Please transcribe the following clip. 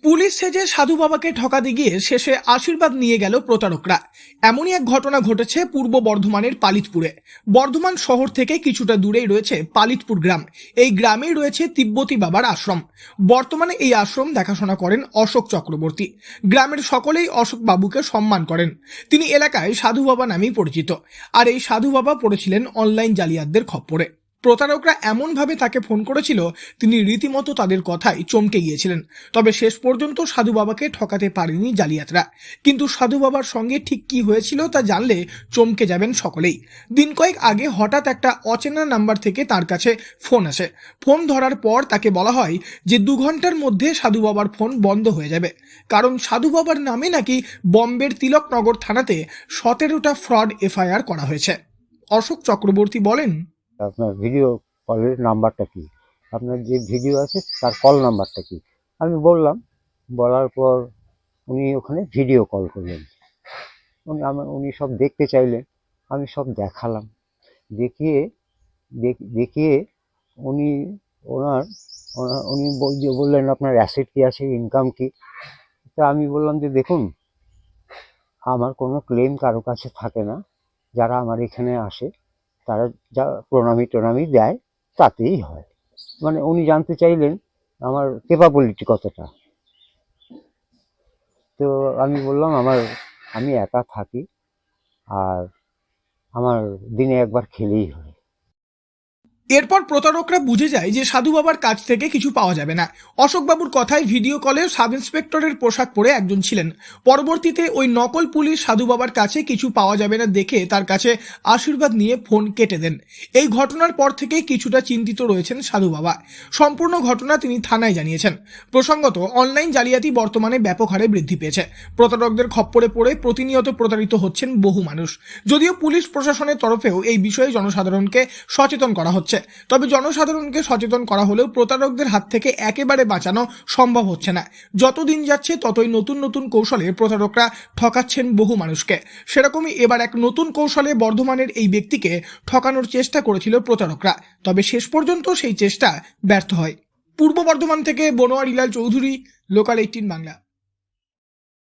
Police সেজে সাধু বাবাকে ঠকাতে গিয়ে শেষে আশীর্বাদ নিয়ে গেল প্রতারকরা। এমনই এক ঘটনা ঘটেছে পূর্ব বর্ধমানের পালিতপুরে। বর্ধমান শহর থেকে কিছুটা দূরেই রয়েছে পালিতপুর গ্রাম। এই গ্রামেই রয়েছে তিব্বতী বাবার আশ্রম। বর্তমানে এই আশ্রম দেখাশোনা করেন অশোক চক্রবর্তী। গ্রামের সকলেই অশোক বাবুকে সম্মান করেন। তিনি এলাকায় সাধু বাবা নামেই পরিচিত। আর এই সাধু বাবা পড়েছিলেন অনলাইন জালিয়াতদের খপ্পরে। প্রতারকরা এমনভাবে তাকে ফোন করেছিল, তিনি রীতিমতো তাদের কথায় চমকে গিয়েছিলেন। তবে শেষ পর্যন্ত সাধু বাবাকে ঠকাতে পারেনি জালিয়াতরা। কিন্তু সাধু বাবার সঙ্গে ঠিক কি হয়েছিল তা জানলে চমকে যাবেন সকলেই। দিন কয়েক আগে হঠাৎ একটা অচেনা নাম্বার থেকে তার কাছে ফোন আসে। ফোন ধরার পর তাকে বলা হয় যে 2 ঘন্টার মধ্যে সাধু বাবার ফোন বন্ধ হয়ে যাবে, কারণ সাধু বাবার নামে নাকি বম্বের তিলকনগর থানাতে 17টা ফ্রড এফআইআর করা হয়েছে। অশোক চক্রবর্তী বলেন, আপনার ভিডিও কলের নাম্বারটা কি, আপনার যে ভিডিও আছে তার কল নাম্বারটা কি। আমি বললাম, বলার পর উনি ওখানে ভিডিও কল করলেন। উনি সব দেখতে চাইলেন, আমি সব দেখালাম। দেখিয়ে উনি বললেন আপনার অ্যাসেট কি আছে, ইনকাম কি। তা আমি বললাম যে দেখুন, আমার কোনো ক্লেম কারো কাছে থাকে না। যারা আমার এখানে আসে তারা যা প্রণামী দেয় তাতেই হয়। মানে উনি জানতে চাইলেন আমার ক্যাপাবিলিটি কতটা। তো আমি বললাম আমি একা থাকি, আর আমার দিনে একবার খেলেই হয়। এরপর প্রতারকরা বুঝে যায় যে সাধু বাবার কাছ থেকে কিছু পাওয়া যাবে না। অশোকবাবুর কথায় ভিডিও কলে সাব ইন্সপেক্টরের পোশাক পরে একজন ছিলেন। পরবর্তীতে ওই নকল পুলিশ সাধু বাবার কাছে কিছু পাওয়া যাবে না দেখে তার কাছে আশীর্বাদ নিয়ে ফোন কেটে দেন। এই ঘটনার পর থেকে কিছুটা চিন্তিত রয়েছেন সাধু বাবা। সম্পূর্ণ ঘটনা তিনি থানায় জানিয়েছেন। প্রসঙ্গত, অনলাইন জালিয়াতি বর্তমানে ব্যাপক হারে বৃদ্ধি পেয়েছে। প্রতারকদের খপ্পরে পড়ে প্রতিনিয়ত প্রতারিত হচ্ছেন বহু মানুষ। যদিও পুলিশ প্রশাসনের তরফেও এই বিষয়ে জনসাধারণকে সচেতন করা হচ্ছে, তবে জনসাধারণকে সচেতন করা হলেও প্রতারকদের হাত থেকে একেবারে বাঁচানো সম্ভব হচ্ছে না। যতদিন যাচ্ছে ততই নতুন নতুন কৌশলে প্রতারকরা ঠকাচ্ছেন বহু মানুষকে। সেরকমই এবার এক নতুন কৌশলে বর্ধমানের এই ব্যক্তিকে ঠকানোর চেষ্টা করেছিল প্রতারকরা, তবে শেষ পর্যন্ত সেই চেষ্টা ব্যর্থ হয়। পূর্ব বর্ধমান থেকে বনোয়ারিলাল চৌধুরী, লোকাল 18 বাংলা।